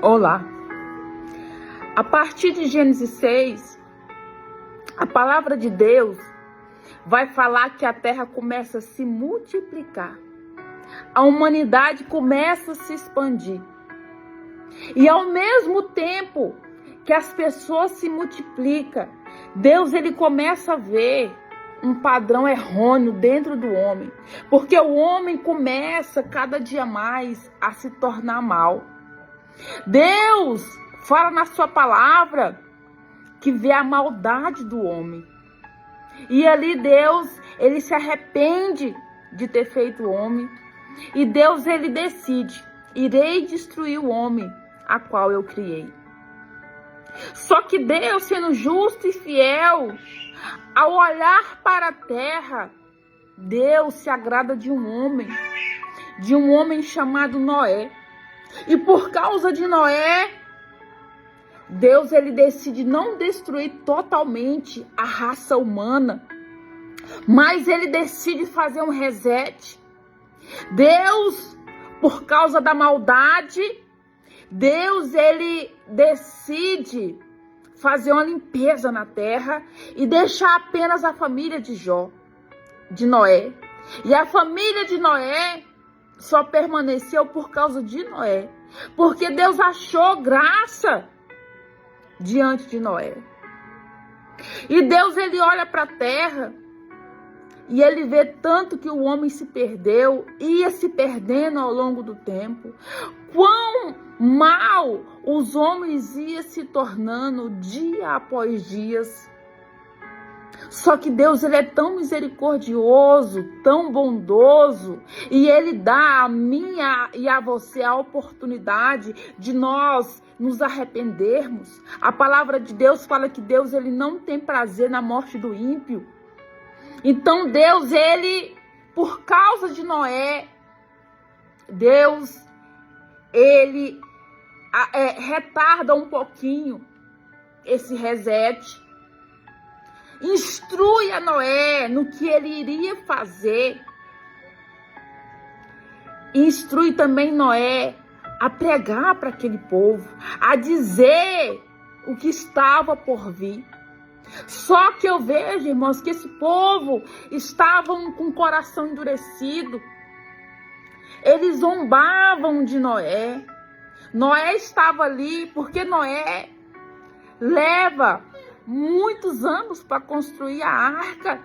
Olá. A partir de Gênesis 6, a palavra de Deus vai falar que a terra começa a se multiplicar. A humanidade começa a se expandir. E ao mesmo tempo que as pessoas se multiplicam, Deus ele começa a ver um padrão errôneo dentro do homem. Porque o homem começa cada dia mais a se tornar mal. Deus fala na sua palavra que vê a maldade do homem. E ali Deus, ele se arrepende de ter feito o homem. E Deus, ele decide: irei destruir o homem a qual eu criei. Só que Deus, sendo justo e fiel, ao olhar para a terra, Deus se agrada de um homem chamado Noé. E por causa de Noé, Deus ele decide não destruir totalmente a raça humana, mas ele decide fazer um reset. Deus, por causa da maldade, Deus ele decide fazer uma limpeza na terra e deixar apenas a família de Noé. E a família de Noé só permaneceu por causa de Noé, porque Deus achou graça diante de Noé. E Deus ele olha para a terra e ele vê tanto que o homem se perdeu, ia se perdendo ao longo do tempo, quão mal os homens iam se tornando dia após dias. Só que Deus ele é tão misericordioso, tão bondoso, e ele dá a mim e a você a oportunidade de nós nos arrependermos. A palavra de Deus fala que Deus ele não tem prazer na morte do ímpio. Então Deus, ele, por causa de Noé, Deus, ele retarda um pouquinho esse reset. Instrui a Noé no que ele iria fazer. Instrui também Noé a pregar para aquele povo, a dizer o que estava por vir. Só que eu vejo, irmãos, que esse povo estavam com o coração endurecido. Eles zombavam de Noé. Noé estava ali porque Noé leva muitos anos para construir a arca.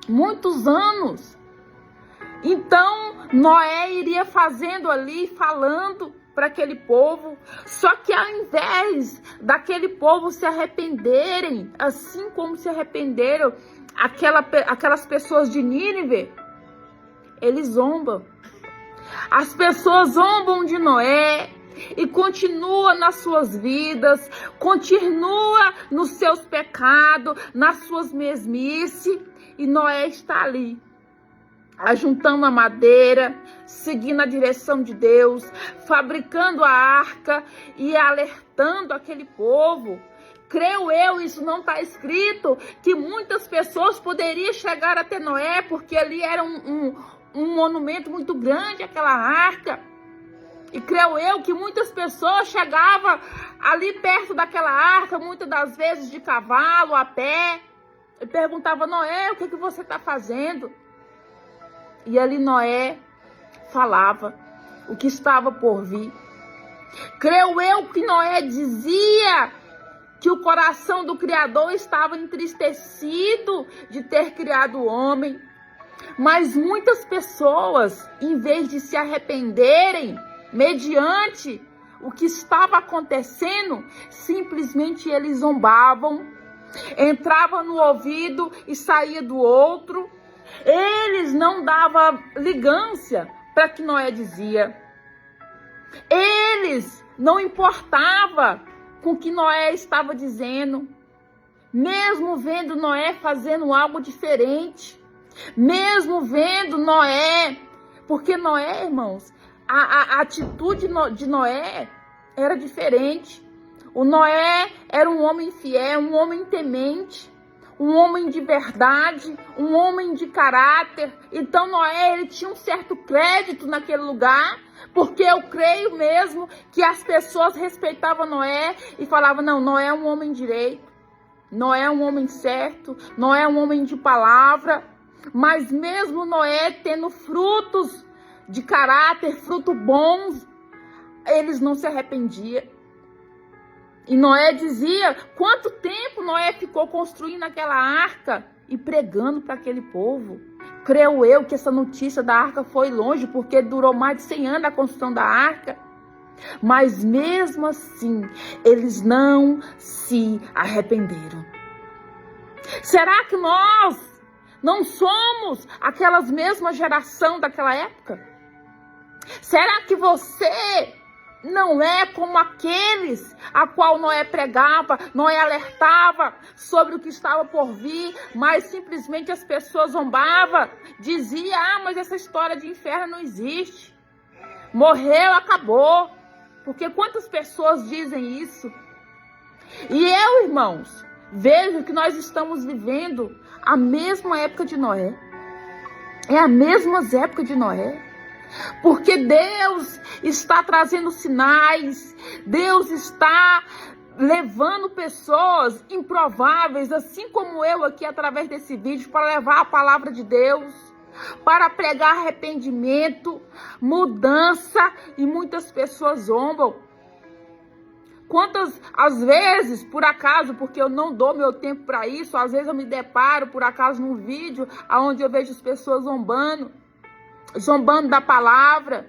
Muitos anos. Então, Noé iria fazendo ali, falando para aquele povo. Só que ao invés daquele povo se arrependerem, assim como se arrependeram aquelas pessoas de Nínive, eles zombam. As pessoas zombam de Noé e continua nas suas vidas, continua nos seus pecados, nas suas mesmices, e Noé está ali, ajuntando a madeira, seguindo a direção de Deus, fabricando a arca e alertando aquele povo. Creio eu, isso não está escrito, que muitas pessoas poderiam chegar até Noé, porque ali era um monumento muito grande, aquela arca. E creio eu que muitas pessoas chegavam ali perto daquela arca, muitas das vezes de cavalo, a pé, e perguntavam: Noé, o que você está fazendo? E ali Noé falava o que estava por vir. Creio eu que Noé dizia que o coração do Criador estava entristecido de ter criado o homem. Mas muitas pessoas, em vez de se arrependerem mediante o que estava acontecendo, simplesmente eles zombavam, entrava no ouvido e saía do outro. Eles não davam ligância para o que Noé dizia. Eles não importavam com o que Noé estava dizendo. Mesmo vendo Noé fazendo algo diferente. Mesmo vendo Noé. Porque Noé, irmãos, a atitude de Noé era diferente. O Noé era um homem fiel, um homem temente. um homem de verdade, um homem de caráter. Então Noé, ele tinha um certo crédito naquele lugar, porque eu creio mesmo que as pessoas respeitavam Noé e falavam, não, Noé é um homem direito, Noé é um homem certo, Noé é um homem de palavra. Mas mesmo Noé tendo frutos de caráter, frutos bons, eles não se arrependiam. E Noé dizia, quanto tempo Noé ficou construindo aquela arca e pregando para aquele povo. Creio eu que essa notícia da arca foi longe, porque durou mais de 100 anos a construção da arca. Mas mesmo assim, eles não se arrependeram. Será que nós não somos aquelas mesmas geração daquela época? Será que você não é como aqueles a qual Noé pregava, Noé alertava sobre o que estava por vir, mas simplesmente as pessoas zombavam, diziam, mas essa história de inferno não existe, morreu, acabou, porque quantas pessoas dizem isso? E eu, irmãos, vejo que nós estamos vivendo a mesma época de Noé, é a mesma época de Noé. Porque Deus está trazendo sinais, Deus está levando pessoas improváveis, assim como eu aqui através desse vídeo, para levar a palavra de Deus, para pregar arrependimento, mudança, e muitas pessoas zombam. Quantas, às vezes, por acaso, porque eu não dou meu tempo para isso, às vezes eu me deparo, por acaso, num vídeo onde eu vejo as pessoas zombando da palavra,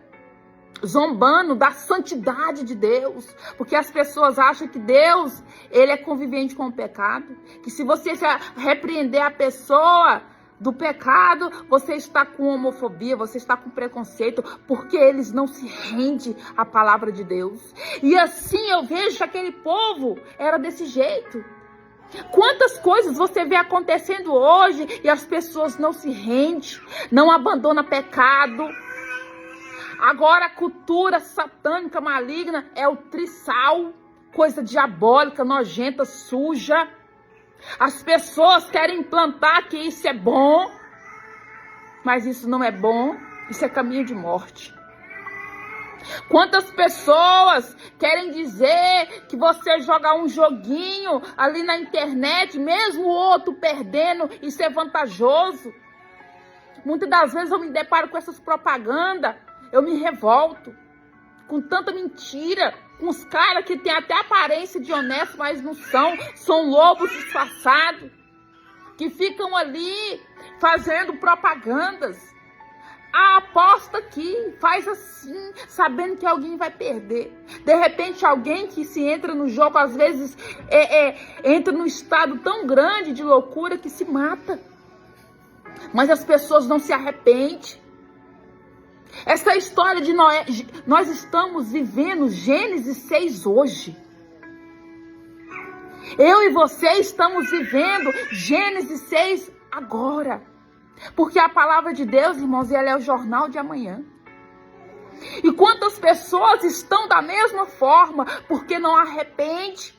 zombando da santidade de Deus, porque as pessoas acham que Deus, ele é convivente com o pecado, que se você repreender a pessoa do pecado, você está com homofobia, você está com preconceito, porque eles não se rendem à palavra de Deus. E assim eu vejo que aquele povo era desse jeito. Quantas coisas você vê acontecendo hoje e as pessoas não se rendem, não abandonam pecado. Agora a cultura satânica maligna é o trissal, coisa diabólica, nojenta, suja. As pessoas querem implantar que isso é bom, mas isso não é bom, isso é caminho de morte. Quantas pessoas querem dizer que você joga um joguinho ali na internet, mesmo o outro perdendo, isso é vantajoso? Muitas das vezes eu me deparo com essas propagandas, eu me revolto com tanta mentira, com os caras que têm até aparência de honesto, mas não são lobos disfarçados, que ficam ali fazendo propagandas. A aposta aqui, faz assim, sabendo que alguém vai perder. De repente, alguém que se entra no jogo, às vezes, entra num estado tão grande de loucura que se mata. Mas as pessoas não se arrependem. Essa história de Noé, nós estamos vivendo Gênesis 6 hoje. Eu e você estamos vivendo Gênesis 6 agora. Porque a palavra de Deus, irmãos, ela é o jornal de amanhã. E quantas pessoas estão da mesma forma, porque não arrepende,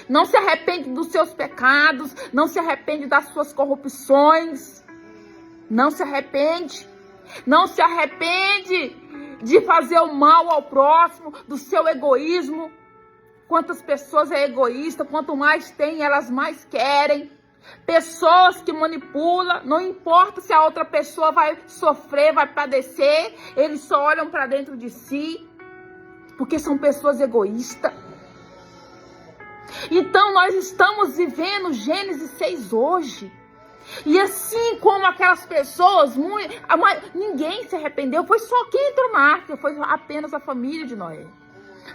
não se arrepende dos seus pecados, não se arrepende das suas corrupções, não se arrepende de fazer o mal ao próximo, do seu egoísmo. Quantas pessoas é egoísta, quanto mais tem, elas mais querem. Pessoas que manipulam, não importa se a outra pessoa vai sofrer, vai padecer, eles só olham para dentro de si, porque são pessoas egoístas. Então nós estamos vivendo Gênesis 6 hoje. E assim como aquelas pessoas, ninguém se arrependeu, foi só quem entrou na arca, foi apenas a família de Noé.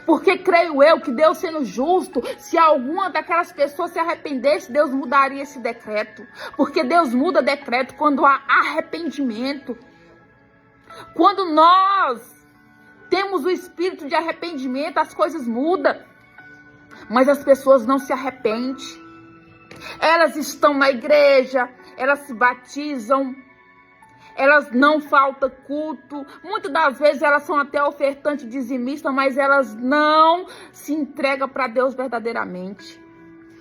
Porque creio eu que Deus sendo justo, se alguma daquelas pessoas se arrependesse, Deus mudaria esse decreto. Porque Deus muda decreto quando há arrependimento. Quando nós temos o espírito de arrependimento, as coisas mudam. Mas as pessoas não se arrependem. Elas estão na igreja, elas se batizam, elas não faltam culto, muitas das vezes elas são até ofertantes dizimistas, mas elas não se entregam para Deus verdadeiramente.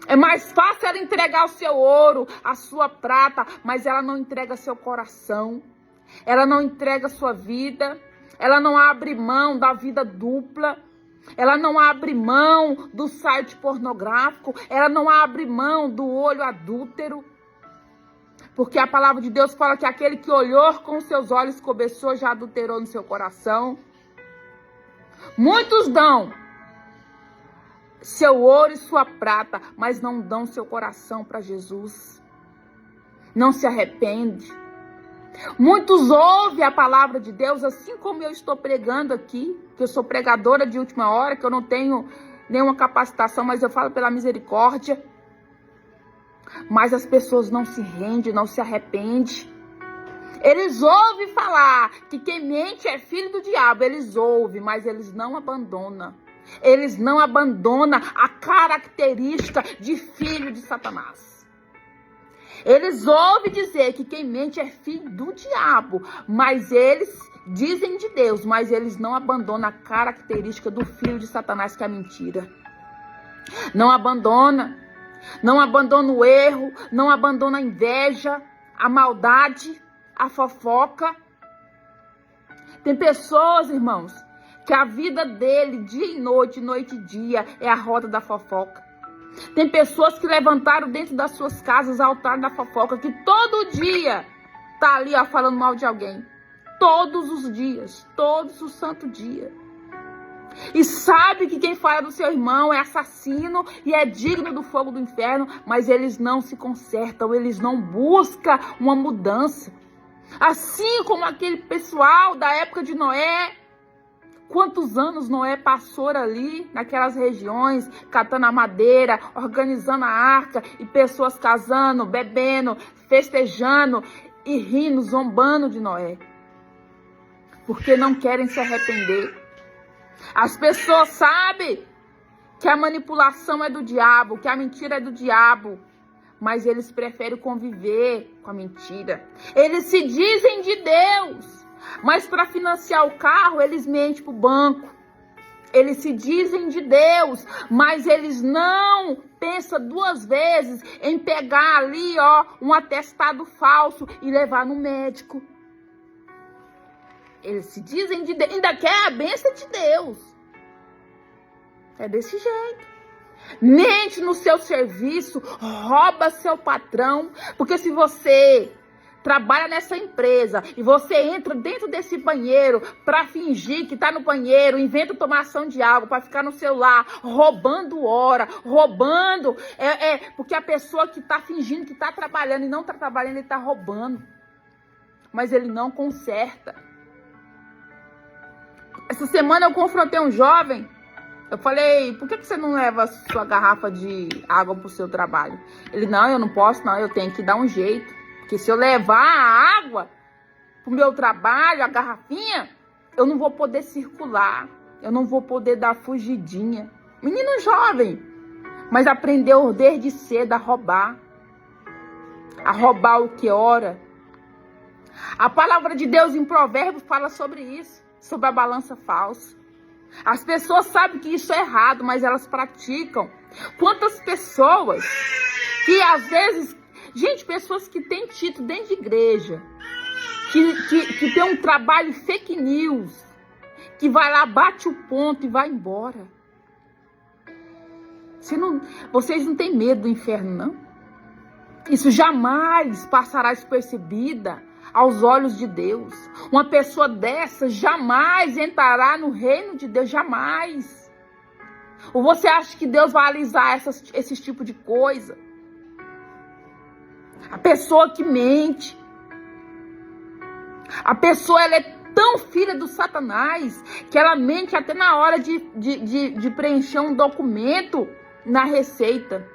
É mais fácil ela entregar o seu ouro, a sua prata, mas ela não entrega seu coração. Ela não entrega sua vida. Ela não abre mão da vida dupla. Ela não abre mão do site pornográfico. Ela não abre mão do olho adúltero. Porque a palavra de Deus fala que aquele que olhou com seus olhos cobiçou já adulterou no seu coração. Muitos dão seu ouro e sua prata, mas não dão seu coração para Jesus. Não se arrepende. Muitos ouvem a palavra de Deus, assim como eu estou pregando aqui, que eu sou pregadora de última hora, que eu não tenho nenhuma capacitação, mas eu falo pela misericórdia. Mas as pessoas não se rendem, não se arrependem. Eles ouvem falar que quem mente é filho do diabo. Eles ouvem, mas eles não abandonam. Eles não abandonam a característica de filho de Satanás. Eles ouvem dizer que quem mente é filho do diabo, mas eles dizem de Deus, mas eles não abandonam a característica do filho de Satanás, que é a mentira. Não abandona. Não abandona o erro, não abandona a inveja, a maldade, a fofoca. Tem pessoas, irmãos, que a vida dele, dia e noite e dia, é a roda da fofoca. Tem pessoas que levantaram dentro das suas casas altar da fofoca, que todo dia tá ali, ó, falando mal de alguém. Todos os dias, todos os santos dias. E sabe que quem fala do seu irmão é assassino e é digno do fogo do inferno, mas eles não se consertam, eles não buscam uma mudança. Assim como aquele pessoal da época de Noé. Quantos anos Noé passou ali, naquelas regiões, catando a madeira, organizando a arca, e pessoas casando, bebendo, festejando e rindo, zombando de Noé. Porque não querem se arrepender. As pessoas sabem que a manipulação é do diabo, que a mentira é do diabo, mas eles preferem conviver com a mentira. Eles se dizem de Deus, mas para financiar o carro, eles mentem para o banco. Eles se dizem de Deus, mas eles não pensam duas vezes em pegar ali, ó, um atestado falso e levar no médico. Eles se dizem de Deus, ainda quer a bênção de Deus. É desse jeito. Mente no seu serviço, rouba seu patrão, porque se você trabalha nessa empresa e você entra dentro desse banheiro para fingir que tá no banheiro, inventa tomação de água para ficar no celular, roubando hora, roubando, porque a pessoa que tá fingindo que tá trabalhando e não tá trabalhando, ele tá roubando, mas ele não conserta. Essa semana eu confrontei um jovem. Eu falei, por que você não leva sua garrafa de água pro seu trabalho? Ele, não, eu não posso não, eu tenho que dar um jeito. Porque se eu levar a água pro meu trabalho, a garrafinha, eu não vou poder circular. Eu não vou poder dar fugidinha. Menino jovem, mas aprendeu desde cedo a roubar. A roubar o que ora. A palavra de Deus em Provérbios fala sobre isso. Sobre a balança falsa. As pessoas sabem que isso é errado, mas elas praticam. Quantas pessoas que às vezes, gente, pessoas que têm título dentro de igreja, que tem um trabalho fake news, que vai lá, bate o ponto e vai embora. Vocês não têm medo do inferno, não? Isso jamais passará despercebida aos olhos de Deus. Uma pessoa dessa jamais entrará no reino de Deus, jamais. Ou você acha que Deus vai alisar esse tipo de coisa? A pessoa que mente, a pessoa ela é tão filha do Satanás que ela mente até na hora de preencher um documento na Receita.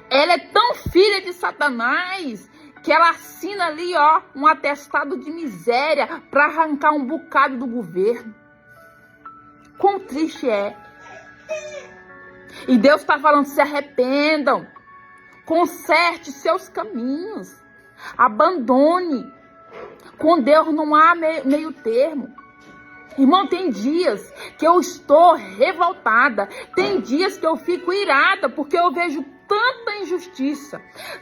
Ela é tão filha de Satanás que ela assina ali, ó, um atestado de miséria para arrancar um bocado do governo. Quão triste é. E Deus está falando, se arrependam. Conserte seus caminhos. Abandone. Com Deus não há meio termo. Irmão, tem dias que eu estou revoltada, tem dias que eu fico irada, porque eu vejo tanta injustiça,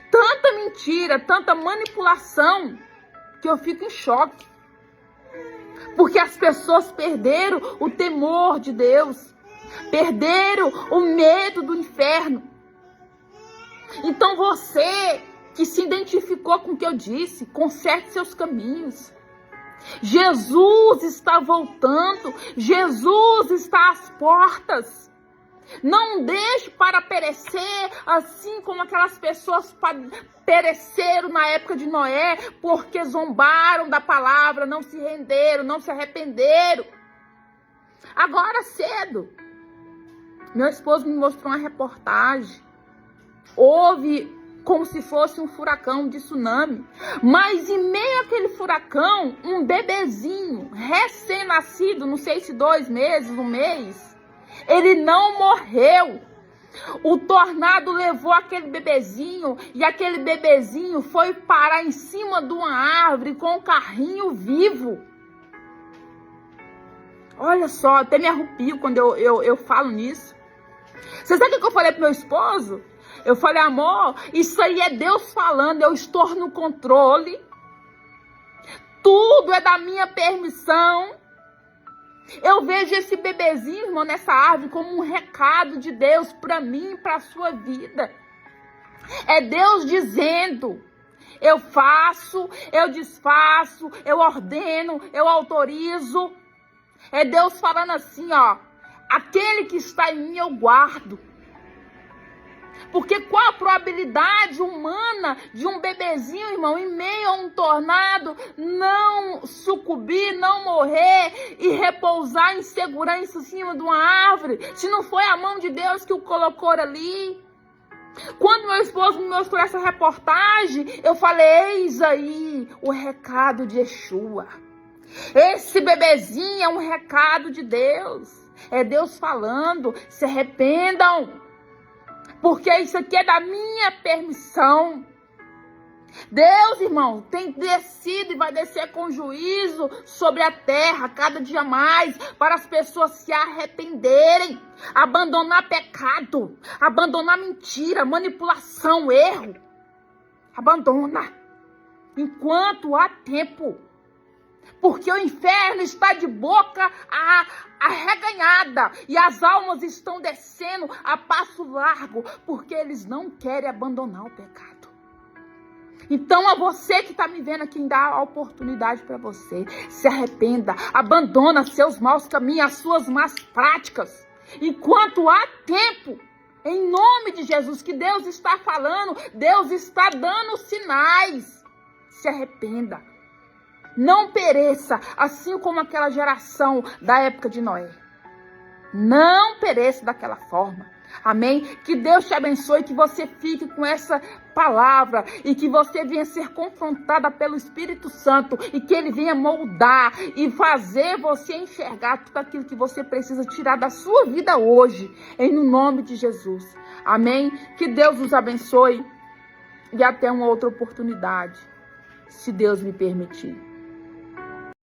tanta mentira, tanta manipulação, que eu fico em choque. Porque as pessoas perderam o temor de Deus, perderam o medo do inferno. Então você que se identificou com o que eu disse, conserte seus caminhos. Jesus está voltando, Jesus está às portas. Não deixe para perecer, assim como aquelas pessoas pereceram na época de Noé, porque zombaram da palavra, não se renderam, não se arrependeram. Agora cedo, meu esposo me mostrou uma reportagem. Houve como se fosse um furacão de tsunami. Mas em meio àquele furacão, um bebezinho recém-nascido, não sei se 2 meses, 1 mês, ele não morreu. O tornado levou aquele bebezinho e aquele bebezinho foi parar em cima de uma árvore com um carrinho vivo. Olha só, até me arrepio quando eu falo nisso. Você sabe o que eu falei pro meu esposo? Eu falei, amor, isso aí é Deus falando, eu estou no controle. Tudo é da minha permissão. Eu vejo esse bebezinho, irmão, nessa árvore como um recado de Deus para mim e para a sua vida. É Deus dizendo, eu faço, eu desfaço, eu ordeno, eu autorizo. É Deus falando assim, ó, aquele que está em mim eu guardo. Porque qual a probabilidade humana de um bebezinho, irmão, em meio a um tornado, não sucumbir, não morrer e repousar em segurança em cima de uma árvore, se não foi a mão de Deus que o colocou ali? Quando meu esposo me mostrou essa reportagem, eu falei, eis aí o recado de Yeshua. Esse bebezinho é um recado de Deus. É Deus falando, se arrependam. Porque isso aqui é da minha permissão. Deus, irmão, tem descido e vai descer com juízo sobre a terra cada dia mais, para as pessoas se arrependerem, abandonar pecado, abandonar mentira, manipulação, erro. Abandona, enquanto há tempo. Porque o inferno está de boca arreganhada e as almas estão descendo a passo largo, porque eles não querem abandonar o pecado. Então, a você que está me vendo aqui, dá a oportunidade para você. Se arrependa, abandona seus maus caminhos, as suas más práticas. Enquanto há tempo, em nome de Jesus, que Deus está falando, Deus está dando sinais. Se arrependa. Não pereça, assim como aquela geração da época de Noé. Não pereça daquela forma. Amém? Que Deus te abençoe, que você fique com essa palavra e que você venha ser confrontada pelo Espírito Santo e que Ele venha moldar e fazer você enxergar tudo aquilo que você precisa tirar da sua vida hoje, em nome de Jesus. Amém? Que Deus nos abençoe e até uma outra oportunidade, se Deus me permitir.